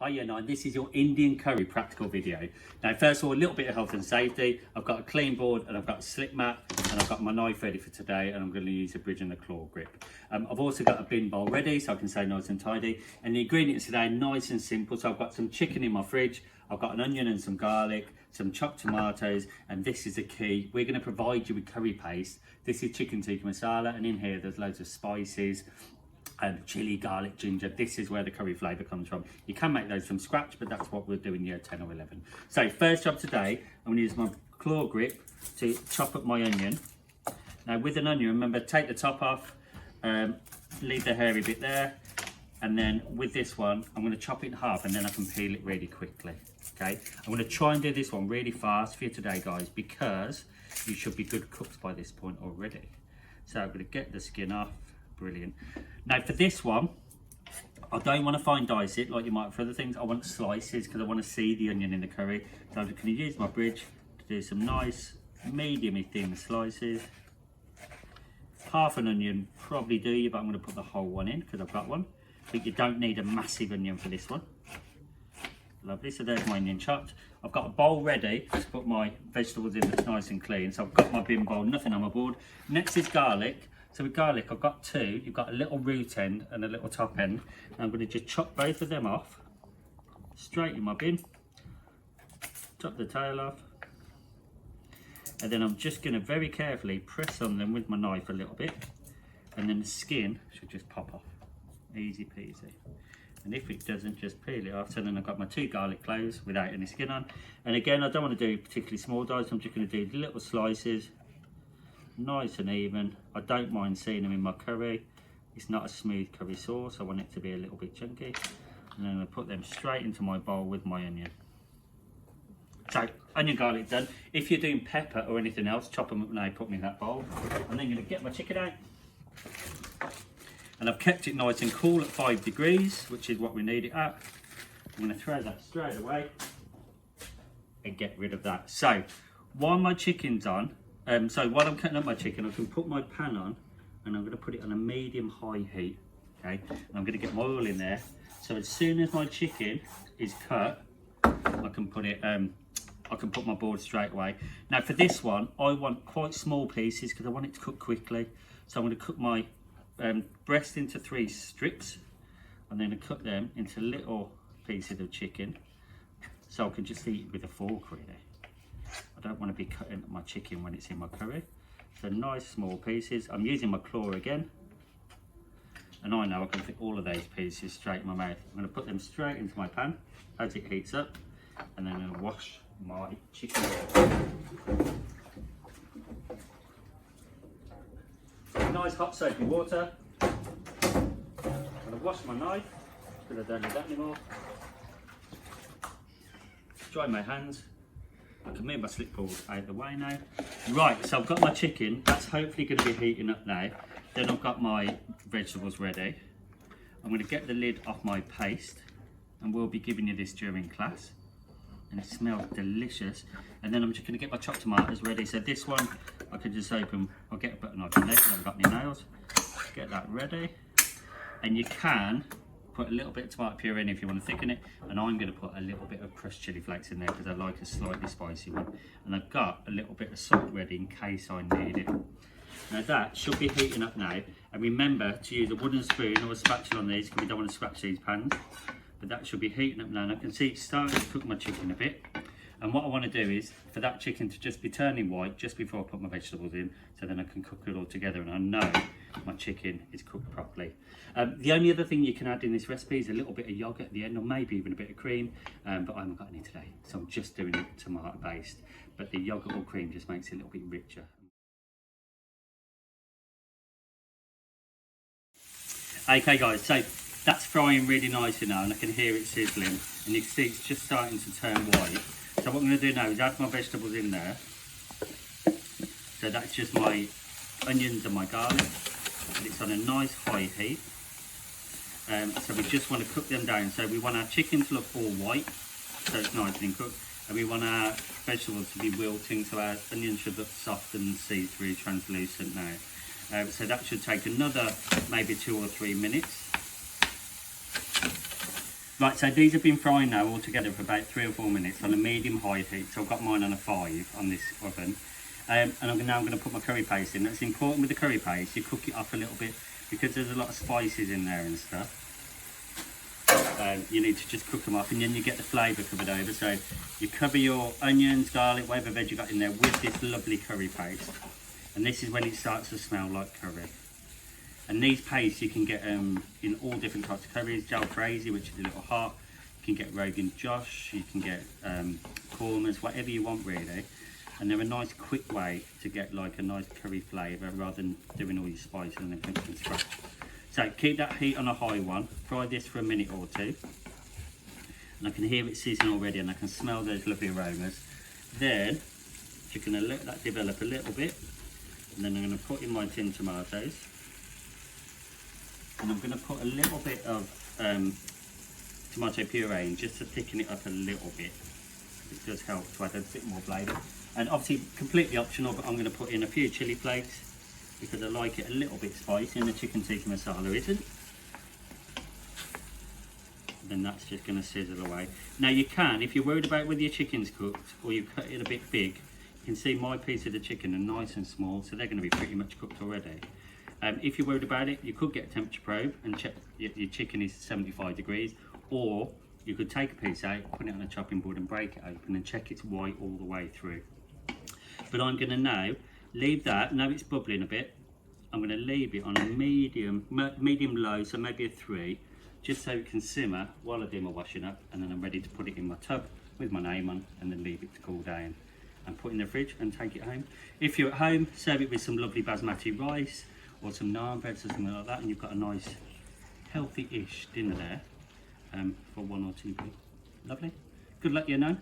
Hiya Nine, this is your Indian curry practical video. Now first of all, a little bit of health and safety. I've got a clean board and I've got a slip mat and I've got my knife ready for today, and I'm going to use a bridge and a claw grip. I've also got a bin bowl ready so I can stay nice and tidy. And the ingredients today are nice and simple. So I've got some chicken in my fridge, I've got an onion and some garlic, some chopped tomatoes, and this is the key. We're going to provide you with curry paste. This is chicken tikka masala, and in here there's loads of spices, chili, garlic, ginger. This is where the curry flavour comes from. You can make those from scratch, but that's what we're doing year 10 or 11. So first job today, I'm going to use my claw grip to chop up my onion. Now with an onion, remember, take the top off, leave the hairy bit there, and then with this one, I'm going to chop it in half and then I can peel it really quickly. Okay, I'm going to try and do this one really fast for you today, guys, because you should be good cooks by this point already. So I'm going to get the skin off. Brilliant. Now for this one, I don't want to fine dice it like you might for other things. I want slices because I want to see the onion in the curry. So I'm just going to use my bridge to do some nice medium-y thin slices. Half an onion probably do you, but I'm going to put the whole one in because I've got one. But you don't need a massive onion for this one. Lovely, so there's my onion chopped. I've got a bowl ready to put my vegetables in that's nice and clean. So I've got my bin bowl, nothing on my board. Next is garlic. So with garlic, I've got two. You've got a little root end and a little top end. And I'm going to just chop both of them off, straight in my bin. Chop the tail off. And then I'm just going to very carefully press on them with my knife a little bit. And then the skin should just pop off. Easy peasy. And if it doesn't, just peel it off. So then I've got my two garlic cloves without any skin on. And again, I don't want to do particularly small dice. I'm just going to do little slices. Nice and even. I don't mind seeing them in my curry. It's not a smooth curry sauce. I want it to be a little bit chunky. And then I put them straight into my bowl with my onion. So, onion garlic done. If you're doing pepper or anything else, chop them up now, put them in that bowl. I'm then going to get my chicken out. And I've kept it nice and cool at 5 degrees, which is what we need it at. I'm going to throw that straight away and get rid of that. So, while my chicken's on, while I'm cutting up my chicken, I can put my pan on and I'm going to put it on a medium-high heat. Okay, and I'm going to get my oil in there. So as soon as my chicken is cut, I can put it. I can put my board straight away. Now for this one, I want quite small pieces because I want it to cook quickly. So I'm going to cook my breast into 3 strips. I'm going to cut them into little pieces of chicken, so I can just eat it with a fork really. I don't want to be cutting my chicken when it's in my curry. So nice small pieces. I'm using my claw again. And I know I can fit all of those pieces straight in my mouth. I'm going to put them straight into my pan as it heats up. And then I'm going to wash my chicken. Nice hot soapy water. I'm going to wash my knife because I don't need that anymore. Dry my hands. I can move my slip board out of the way now. Right, so I've got my chicken. That's hopefully going to be heating up now. Then I've got my vegetables ready. I'm going to get the lid off my paste, and we'll be giving you this during class. And it smells delicious. And then I'm just going to get my chopped tomatoes ready. So this one, I can just open. I'll get a butter knife in there because I haven't got any nails. Get that ready. And you can put a little bit of tomato puree in if you want to thicken it, and I'm going to put a little bit of crushed chili flakes in there because I like a slightly spicy one. And I've got a little bit of salt ready in case I need it. Now that should be heating up now, and remember to use a wooden spoon or a spatula on these because we don't want to scratch these pans. But that should be heating up now, and I can see it's starting to cook my chicken a bit. And what I want to do is for that chicken to just be turning white just before I put my vegetables in, so then I can cook it all together and I know my chicken is cooked properly. The only other thing you can add in this recipe is a little bit of yogurt at the end, or maybe even a bit of cream, but I haven't got any today, so I'm just doing it tomato based. But the yogurt or cream just makes it a little bit richer. Okay guys, so that's frying really nicely now, and I can hear it sizzling, and you can see it's just starting to turn white. So what I'm going to do now is add my vegetables in there. So that's just my onions and my garlic, and it's on a nice high heat. So we just want to cook them down. So we want our chicken to look all white, so it's nice and cooked, and we want our vegetables to be wilting, so our onions should look soft and see-through, translucent now. So that should take another maybe 2 or 3 minutes. Right, so these have been frying now all together for about 3 or 4 minutes on a medium high heat. So I've got mine on a 5 on this oven. And now I'm going to put my curry paste in. That's important with the curry paste, you cook it off a little bit because there's a lot of spices in there and stuff. You need to just cook them off, and then you get the flavour covered over. So you cover your onions, garlic, whatever veg you got in there with this lovely curry paste. And this is when it starts to smell like curry. And these pastes you can get in all different types of curries. Jalfrezi, which is a little hot. You can get Rogan Josh, you can get kormas, whatever you want really. And they're a nice quick way to get like a nice curry flavour rather than doing all your spices and everything from scratch. So keep that heat on a high one, fry this for a minute or two. And I can hear it sizzling already and I can smell those lovely aromas. Then you're going to let that develop a little bit. And then I'm going to put in my tin tomatoes. And I'm going to put a little bit of tomato puree in just to thicken it up a little bit. It does help to add a bit more flavour. And obviously completely optional, but I'm going to put in a few chilli flakes because I like it a little bit spicy and the chicken tikka masala isn't. Then that's just going to sizzle away. Now you can, if you're worried about whether your chicken's cooked or you cut it a bit big, you can see my piece of the chicken are nice and small, so they're going to be pretty much cooked already. If you're worried about it, you could get a temperature probe and check your chicken is 75 degrees, or you could take a piece out, put it on a chopping board and break it open and check it's white all the way through. But I'm going to now leave that, now it's bubbling a bit, I'm going to leave it on a medium low, so maybe a 3, just so it can simmer while I do my washing up, and then I'm ready to put it in my tub with my name on and then leave it to cool down and put it in the fridge and take it home. If you're at home, serve it with some lovely basmati rice or some naan bread or something like that, and you've got a nice healthy-ish dinner there for 1 or 2 people. Lovely. Good luck, you know.